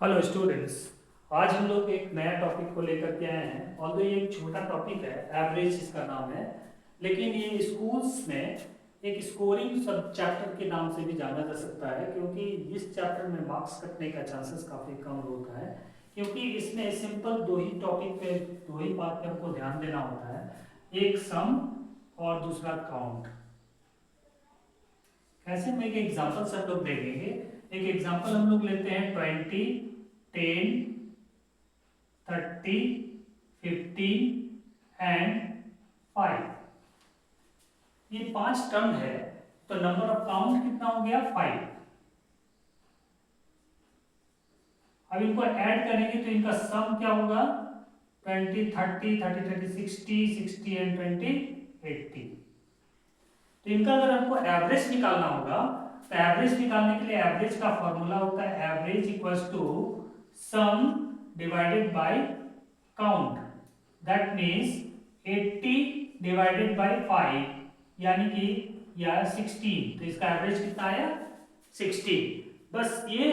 Hello students. आज हम लोग एक नया टॉपिक को लेकर के आए हैं। ऑल्दो ये एक छोटा टॉपिक है, एवरेज इसका नाम है, लेकिन ये स्कूल्स में एक स्कोरिंग सब चैप्टर के नाम से भी जाना जा सकता है, क्योंकि इस चैप्टर में मार्क्स कटने का चांसेस काफ़ी कम होता है, क्योंकि इसमें सिंपल दो ही टॉपिक पे, दो ही बात पे हमको ध्यान देना होता है, एक सम और दूसरा काउंट। कैसे में एक एग्जाम्पल सब लोग देखेंगे। एक एग्जाम्पल हम लोग लेते हैं 20, 10, 30, 15 एंड 5। ये 5 टर्म है, तो नंबर ऑफ काउंट कितना हो गया? 5। अब इनको ऐड करेंगे तो इनका सम क्या होगा? 20, 30, 30, 30, 60, 60 एंड 20, 80। तो इनका अगर हमको एवरेज निकालना होगा, तो एवरेज निकालने के लिए एवरेज का फॉर्मूला होता है average equals to sum divided by count. That means 80 divided by 5 यानी कि या 16। तो इसका एवरेज कितना आया? 60। बस ये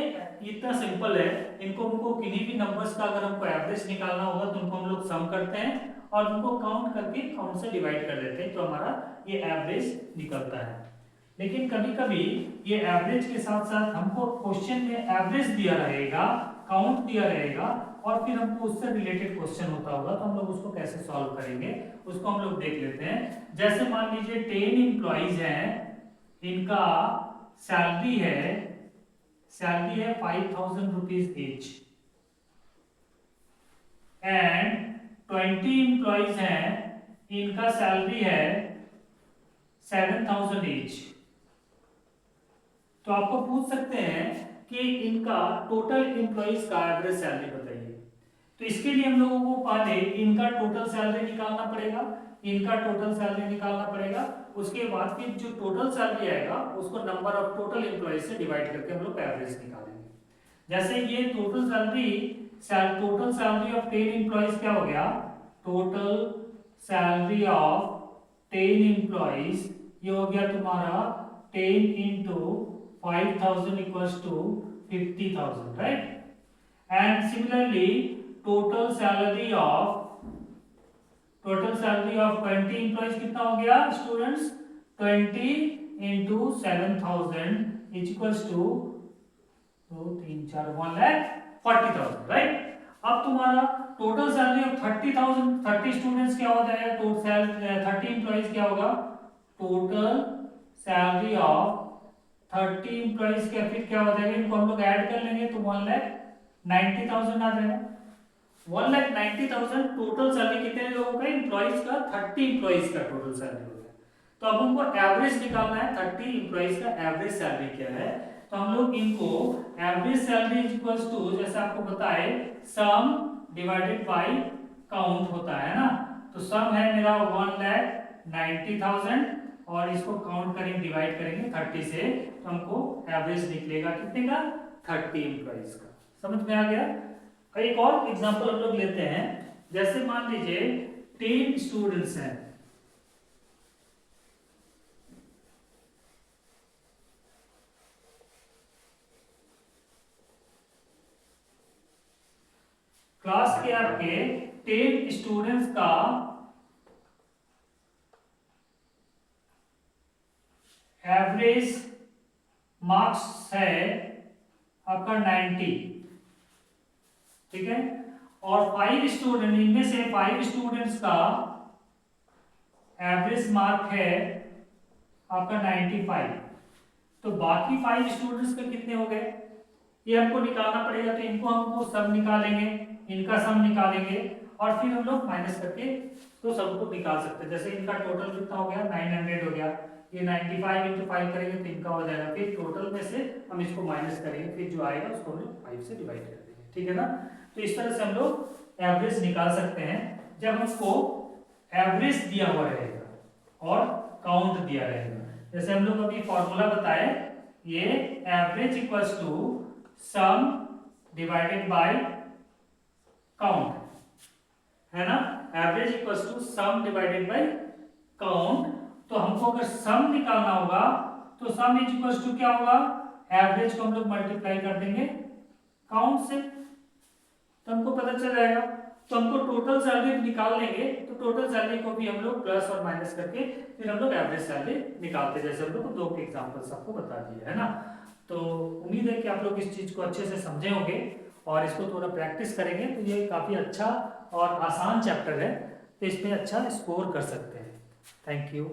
इतना सिंपल है। इनको हमको किन्हीं भी नंबर्स का अगर हमको एवरेज निकालना होगा तो उनको हम लोग सम करते हैं और उनको काउंट करके काउंट से डिवाइड कर देते हैं, तो हमारा ये एवरेज निकलता है। लेकिन कभी कभी ये एवरेज के साथ साथ हमको क्वेश्चन में एवरेज दिया रहेगा, काउंट दिया रहेगा, और फिर हमको उससे रिलेटेड क्वेश्चन होता होगा, तो हम लोग उसको कैसे सॉल्व करेंगे उसको हम लोग देख लेते हैं। जैसे मान लीजिए 10 एम्प्लॉइज हैं, इनका सैलरी है 5000 रुपीज ईच, एंड 20 एम्प्लॉइज हैं, इनका सैलरी है 7000 ईच। तो आपको पूछ सकते हैं कि इनका टोटल एम्प्लॉइज का एवरेज सैलरी बताइए। तो इसके लिए हम लोगों को पहले इनका टोटल सैलरी निकालना पड़ेगा, इनका टोटल सैलरी निकालना पड़ेगा। उसके बाद फिर जो टोटल सैलरी आएगा उसको नंबर ऑफ टोटल एम्प्लॉइज से डिवाइड करके हम लोग एवरेज निकालेंगे। जैसे ये टोटल सैलरी ऑफ 10 एम्प्लॉइज क्या हो गया? टोटल सैलरी ऑफ 10 एम्प्लॉइज ये हो गया तुम्हारा 10 into 5000 equals to 50,000, right? And similarly total salary of 20 employees कितना हो गया students? 20 into 7000 is equals to 1,40,000, right? अब तुम्हारा टोटल सैलरी ऑफ 30,000, 30 स्टूडेंट्स क्या हो जाएगा? टोटल 30 एम्प्लॉइज क्या होगा? टोटल सैलरी ऑफ 30 एम्प्लॉइज का फिर क्या हो जाएगा? इनको हम लोग ऐड कर लेंगे तो 1,90,000 आ जाएगा। 1,90,000 टोटल सैलरी कितने लोगों का? एम्प्लॉइज का, 30 एम्प्लॉइज का टोटल सैलरी हो गया। तो अब हमको एवरेज निकालना है, 30 एम्प्लॉइज का एवरेज सैलरी क्या है। तो हम लोग इनको एवरेज सैलरी इक्वल्स टू, जैसे आपको बताए, सम डिवाइडेड बाय काउंट होता है ना। तो सम है मेरा 1,90,000 और इसको काउंट करेंगे, डिवाइड करेंगे 30 से, तो हमको एवरेज निकलेगा कितने का? 30 एम्प्लॉइज का। समझ में आ गया? एक और एग्जांपल हम लोग लेते हैं। जैसे मान लीजिए 10 स्टूडेंट्स हैं, क्लास के आपके 10 स्टूडेंट्स का एवरेज मार्क्स है आपका 90, ठीक है? और 5 स्टूडेंट, इनमें से 5 स्टूडेंट्स का एवरेज मार्क है आपका 95। तो बाकी 5 स्टूडेंट्स के कितने हो गए ये हमको निकालना पड़ेगा। तो इनको हमको सब निकालेंगे, इनका सम निकालेंगे और फिर हम लोग माइनस करके तो सबको निकाल सकते हैं। जैसे इनका टोटल कितना हो गया? 900 हो गया। ये 95 इंटू 5 करेंगे तो इनका हो जाएगा, फिर टोटल में से हम इसको माइनस करेंगे, फिर जो आएगा उसको हम लोग 5 से डिवाइड कर देंगे, ठीक है ना? तो इस तरह से हम लोग एवरेज निकाल सकते हैं जब हमको एवरेज दिया हुआ रहेगा और काउंट दिया रहेगा। जैसे हम लोग अभी फॉर्मूला बताए, ये average equals to sum divided by count, है ना? Average equals to sum divided by count. तो हमको अगर सम निकालना होगा तो सम इज इक्वल्स टू क्या होगा? एवरेज को हम लोग मल्टीप्लाई कर देंगे काउंट से, तो हमको पता चल जाएगा। तो हमको टोटल सैलरी निकाल लेंगे, तो टोटल सैलरी को भी हम लोग प्लस और माइनस करके फिर हम लोग एवरेज सैलरी निकालते हैं, जैसे हम लोग 2 के एग्जांपल्स आपको बता दिए है ना। तो उम्मीद है कि आप लोग इस चीज को अच्छे से समझे होंगे और इसको थोड़ा प्रैक्टिस करेंगे तो ये काफी अच्छा और आसान चैप्टर है, तो इसमें अच्छा स्कोर कर सकते हैं। Thank you.